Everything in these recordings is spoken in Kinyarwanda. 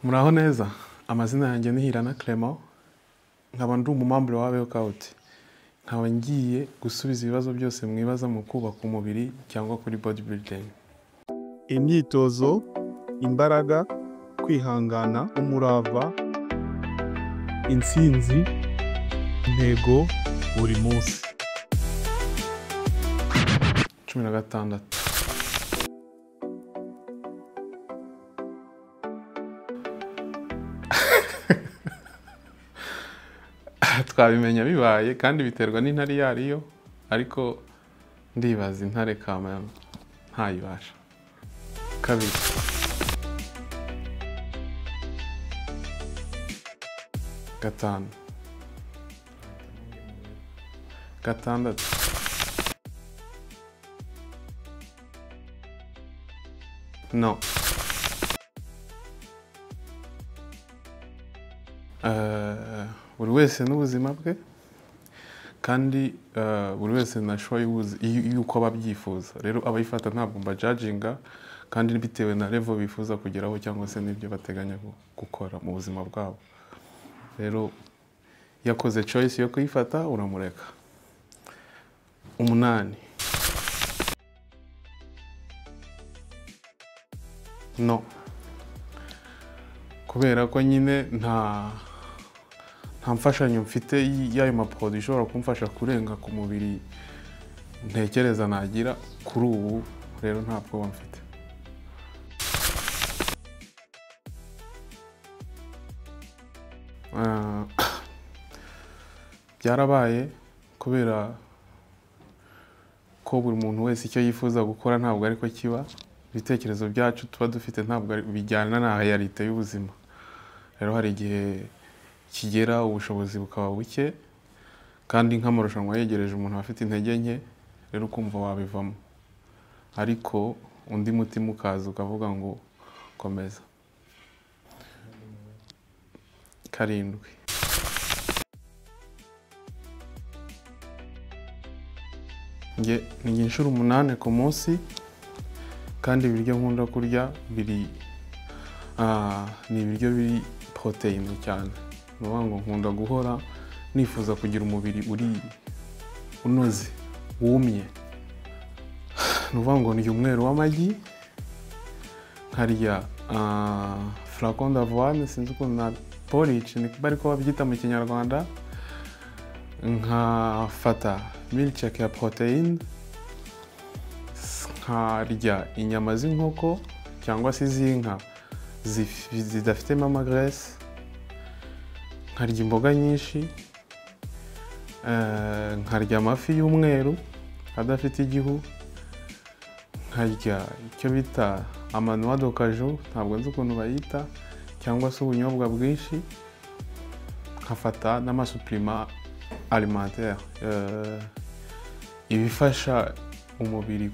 Muraho neza, amazina yanjye ni Hirana Clement, nkaba ndi umumambure wa Workout. Nkaba ngiye gusubiza ibibazo byose mwibaza mu kubaka umubiri cyangwa kuri bodybuilding. Imyitozo, imbaraga, kwihangana, umurava, intsinzi, intego buri munsi. 16. Twabimenya bibaye kandi biterwa n'intare iyo ariyo, ariko ndibaza intare kamera ntayibasha. 2. 5. 6. No. Buri wese n'ubuzima bwe kandi buri wese nashoboye yuko ababyifuza. Rero abayifata ntabwo mbajudginga kandi bitewe na level bifuza kugeraho cyangwa se n'ibyo bateganya gukora mu buzima bwabo. Rero yakoze choice yo kuyifata uramureka. 8. No. Kubera ko nyine nta mfashanyo mfite y'ayo maproduit ishobora kumfasha kurenga ku mubiri ntekereza nagira kuri ubu, rero ntabwo mfite. Byarabaye kubera ko buri muntu wese icyo yifuza gukora ntabwo ariko kiba. Ibitekerezo byacu tuba dufite ntabwo bijyana na realite y'ubuzima. Rero hari igihe kigera ubushobozi bukaba buke kandi nk'amarushanwa yegereje umuntu afite intege nke, rero ukumva wabivamo, ariko undi mutima ukaza ukavuga ngo komeza. 7. Njye ni inshuro 8 ku munsi kandi ibiryo nkunda kurya ni ibiryo biri protein cyane. Ni ukuvuga ngo nkunda guhora nifuza kugira umubiri unoze wumye. Ni ukuvuga ngo ndya umweru w'amagi, nkarya flacon d'avoine, sinzi ukuntu na porridge niko ariko babyita mu Kinyarwanda, nkafata milkshake ya protein, nkarya inyama z'inkoko cyangwa se iz'inka zidafitemo amagrese, nkarya imboga nyinshi, nkarya amafi y'umweru adafite igihu, nkarya icyo bita amanoix de cajou, ntabwo nzi ukuntu bayita, cyangwa se ubunyobwa bwinshi, nkafata n'amasupplement alimentaire, ibifasha umubiri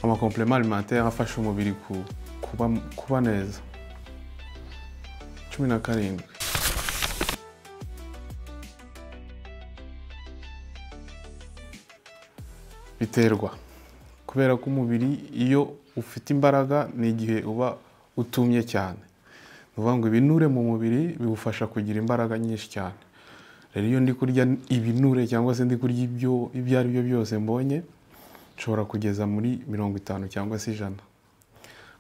amakomplement alimentaire afasha umubiri kuba neza. 17. Biterwa kubera ko umubiri iyo ufite imbaraga ni igihe uba utumye cyane. Ni ukuvuga ngo ibinure mu mubiri biwufasha kugira imbaraga nyinshi cyane. Rero iyo ndi kurya ibinure cyangwa se ndi kurya ibyo ari byo byose mbonye, nshobora kugeza muri 50 cyangwa se 100.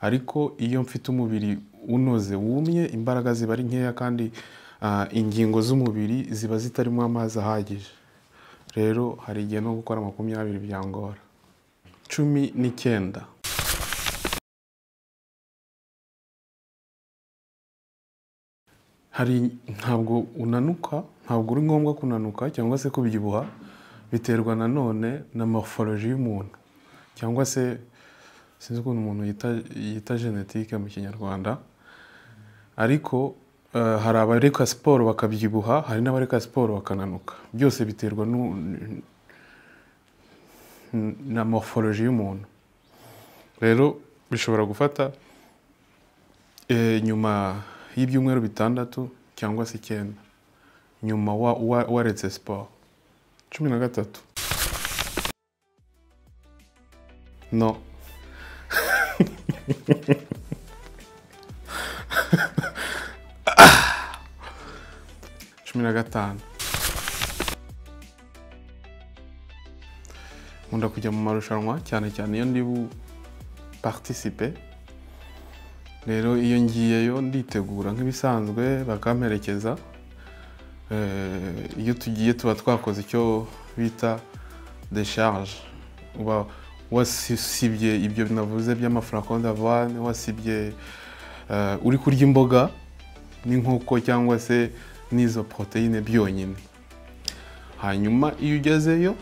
Ariko iyo mfite umubiri unoze wumye, imbaraga ziba ari nkeya kandi ingingo z'umubiri ziba zitarimo amazi ahagije. Rero hari igihe no gukora 20 byangora. 19. Ntabwo unanuka, ntabwo uri ngombwa kunanuka cyangwa se kubyibuha, biterwa nanone na morphologie y'umuntu cyangwa se sinzi ukuntu umuntu yita genetique mu Kinyarwanda, ariko hari abareka siporo bakabyibuha, hari n'abareka siporo bakananuka. Byose biterwa na morphologie y'umuntu. Rero bishobora gufata nyuma y'ibyumweru 6 cyangwa se 9 nyuma waretse siporo. 13. No. 15. Nkunda kujya mu marushanwa cyane cyane iyo ndi participer. Rero iyo ngiyeyo nditegura nk'ibisanzwe bakamperekeza. Iyo tugiye tuba twakoze icyo bita décharge. Uba wasibye ibyo navuze by'amaflacon d'avoine, wasibye uri kurya imboga n'inkoko cyangwa se n'izo proteine byonyine. Hanyuma iyo ugezeyo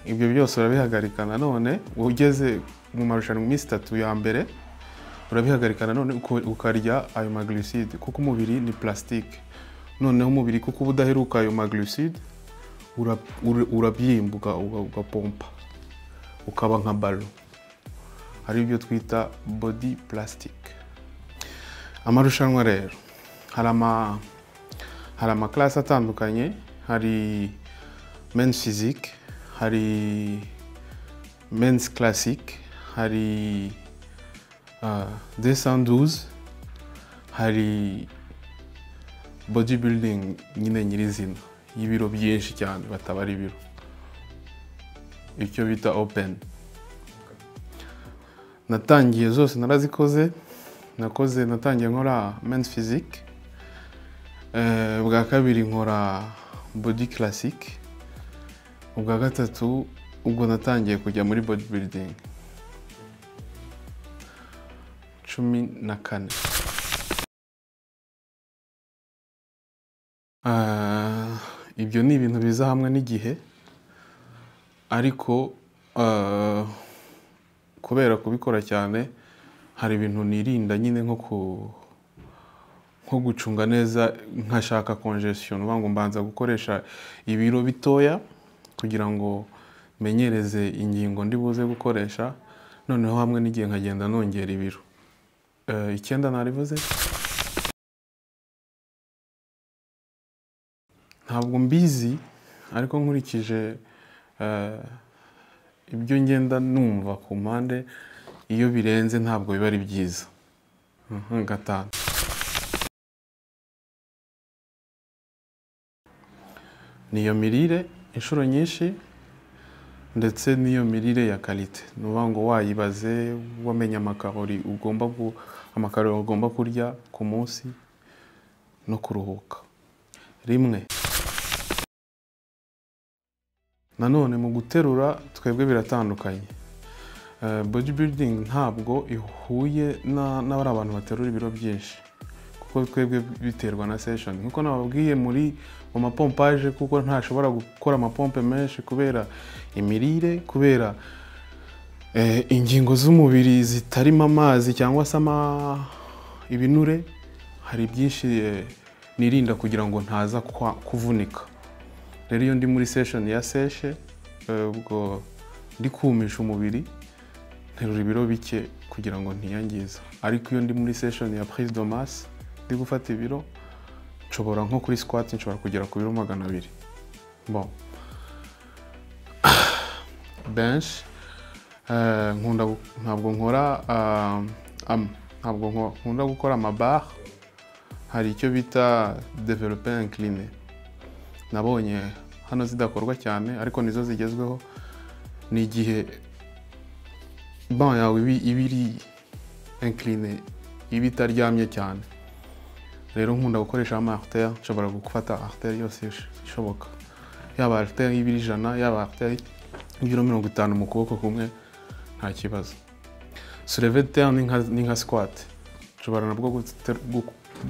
ibyo byose urabihagarika nanone. Ugeze mu marushanwa iminsi 3 ya mbere urabihagarika nanone ukarya ayo maglucide kuko umubiri ni plastique. Noneho umubiri kuko ubudaheruka ayo maglucide urabyimbuka ugapompa ukaba nka ballon, ari byo twita body plastic. Amarushanwa rero hari ama class atandukanye. Hari men's physique, hari men's classique, hari 212, hari bodybuilding nyine nyirizina y'ibiro byinshi cyane batabara ibiro, icyo bita open. Natangiye zose narazikoze. Natangiye nkora men's physique, ubwa kabiri nkora body classique, ubwa gatatu ubwo natangiye kujya muri bodybuilding 14. Ibyo ni ibintu biza hamwe n'igihe, ariko kubera kubikora cyane hari ibintu nirinda nyine nko gucunga neza, nkashaka congestion. Uvuga ngo mbanza gukoresha ibiro bitoya kugira ngo menyereze ingingo ndi buze gukoresha, noneho hamwe n'igihe nkagenda nongera ibiro. 9 narivuze. Ntabwo mbizi, ariko nkurikije ibyo ngenda numva ku mpande, iyo birenze ntabwo biba ari byiza. 5. Niyo mirire inshuro nyinshi ndetse niyo mirire ya qualité. Nuvuga ngo wayibaze wamenya amakarori ugomba kurya ku munsi no kuruhuka. 1. Nanone mu guterura twebwe biratandukanye. Bodybuilding ntabwo ihuye n'abari abantu baterura ibiro byinshi, kuko twebwe biterwa na session. Nkuko nababwiye mu mapompage, kuko ntashobora gukora amapompe menshi kubera imirire, kubera ingingo z'umubiri zitarimo amazi cyangwa se ibinure. Hari byinshi nirinda kugira ngo ntaza kuvunika. Rero iyo ndi muri session ya seshe, ubwo ndi kumisha umubiri, nterura ibiro bike kugira ngo ntiyangiza. Ariko iyo ndi muri session ya prise de masse, ndi gufata ibiro, nshobora nko kuri squat nshobora kugera ku biro 200. Bon. Bench, ntabwo nkunda gukora amabar. Hari icyo bita développé incliné. Nabonye hano zidakorwa cyane, ariko nizo zigezweho. Ni igihe ban yawe ibiri incliné, iba itaryamye cyane. Rero nkunda gukoresha artère. Nshobora gufata artère yose ishoboka, yaba artère y'ibiri 100, yaba artère y'ibiro 50 mu kuboko kumwe, nta kibazo. Soulevé de terre ni nka squat. Nshobora nabwo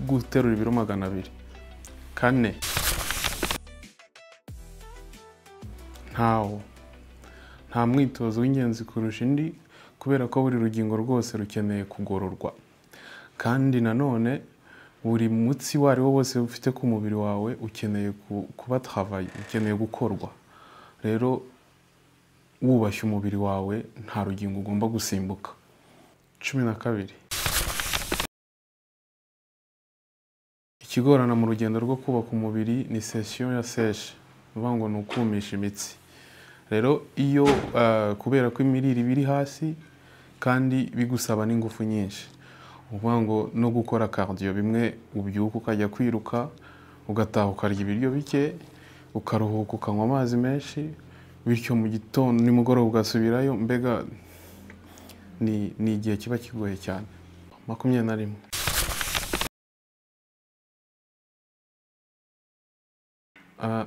guterura ibiro 200. 4. Nta mwitozo w'ingenzi kurusha indi, kubera ko buri rugingo rwose rukeneye kugororwa. Kandi nanone buri mutsi wari wose ufite ku mubiri wawe ukeneye kuba travail, ukeneye gukorwa. Rero wubashye umubiri wawe, nta rugingo ugomba gusimbuka. 12. Ikigorana mu rugendo rwo kubaka umubiri ni session ya sèche. Uvuga ngo ni ukumisha imitsi. Rero iyo kubera ko imirire ibiri hasi kandi bigusaba n'ingufu nyinshi, uvuga ngo no gukora cardio, bimwe ubyuka ukajya kwiruka, ugataha ukarya ibiryo bike, ukaruhuka ukanywa amazi menshi, bityo mu gitondo nimugoroba ugasubirayo. Mbega ni igihe kiba kigoye cyane. 21.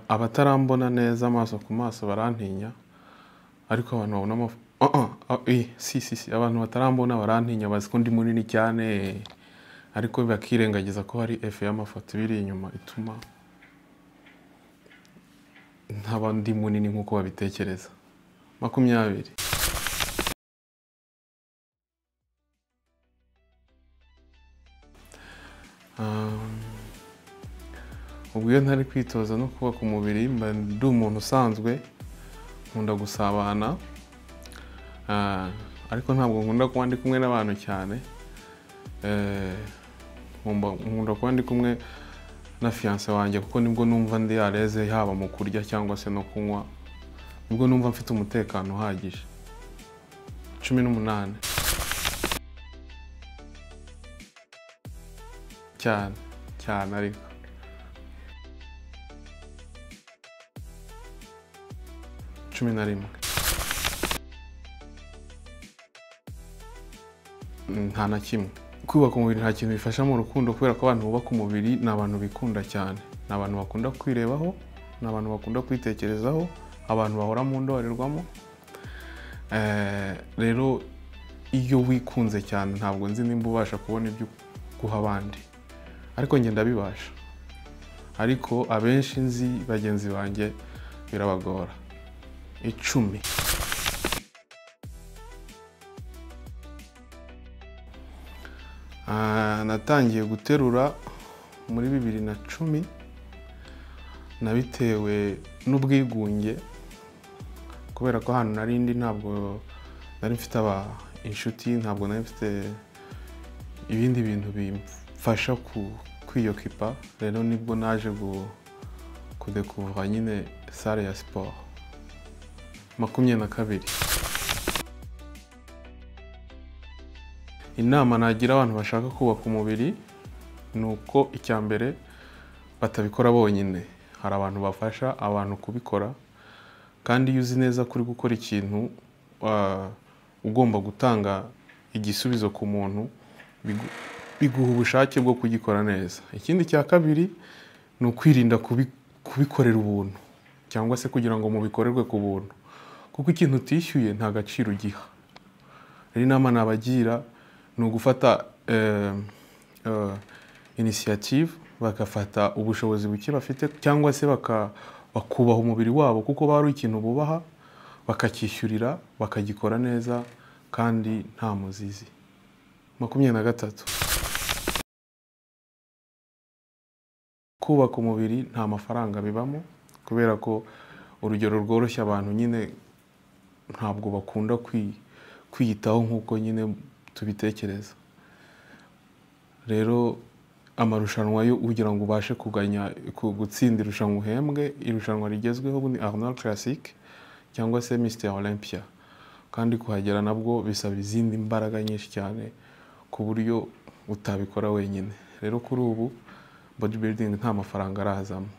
Abatarambona neza amaso ku maso barantinya, ariko abantu babona abantu batarambona barantinya, bazi ko ndi munini cyane, ariko bakirengagiza ko hari efe y'amafoto biri inyuma ituma ntaba ndi munini nk'uko babitekereza. 20. Ubwo iyo ntari kwitoza no kubaka umubiri mba ndi umuntu usanzwe, nkunda gusabana, ariko ntabwo nkunda kuba ndi kumwe n'abantu cyane. Nkunda kuba ndi kumwe na fiancé wanjye, kuko nibwo numva ndi areze, haba mu kurya cyangwa se no kunywa, nibwo numva mfite umutekano uhagije. 18. cyane ariko 11. Nta na kimwe. Kubaka umubiri nta kintu bifasha mu rukundo, kubera ko abantu bubaka umubiri ni abantu bikunda cyane, ni abantu bakunda kwirebaho, ni abantu bakunda kwitekerezaho, abantu bahora mu ndorerwamo. Rero iyo wikunze cyane ntabwo nzi nimba ubasha kubona ibyo guha abandi, ariko njye ndabibasha. Ariko abenshi nzi bagenzi banjye birabagora. 10. Natangiye guterura muri 2010, nabitewe n'ubwigunge, kubera ko hano narindi ntabwo nari mfite inshuti, ntabwo nari mfite ibindi bintu bimfasha kwiyokipa. Rero nibwo naje kudekuvura nyine salle ya sport. 22. Inama nagira abantu bashaka kubaka umubiri ni uko icya mbere batabikora bonyine, hari abantu bafasha abantu kubikora, kandi iyo uzi neza kuri gukora ikintu ugomba gutanga igisubizo ku muntu, biguha ubushake bwo kugikora neza. Ikindi cya kabiri ni ukwirinda kubikorera ubuntu, cyangwa se kugira ngo mubikorerwe ku buntu, kuko ikintu utishyuye nta gaciro ugiha. Rero inama nabagira ni ugufata initiative, bagafata ubushobozi buke bafite, cyangwa se bakubaha umubiri wabo, kuko bari ikintu bubaha, bakacyishyurira, bakagikora neza kandi nta muzizi. 23. Kubaka umubiri nta mafaranga bibamo, kubera ko urugero rworoshye abantu nyine ntabwo bakunda kwiyitaho nk'uko nyine tubitekereza. Rero amarushanwa yo kugira ngo ubashe gutsinda irushanwa uhembwe, irushanwa rigezweho ni Arnold Classic cyangwa se Mr Olympia, kandi kuhagera nabwo bisaba izindi mbaraga nyinshi cyane, ku buryo utabikora wenyine. Rero kuri ubu bodybuilding nta mafaranga arazamo.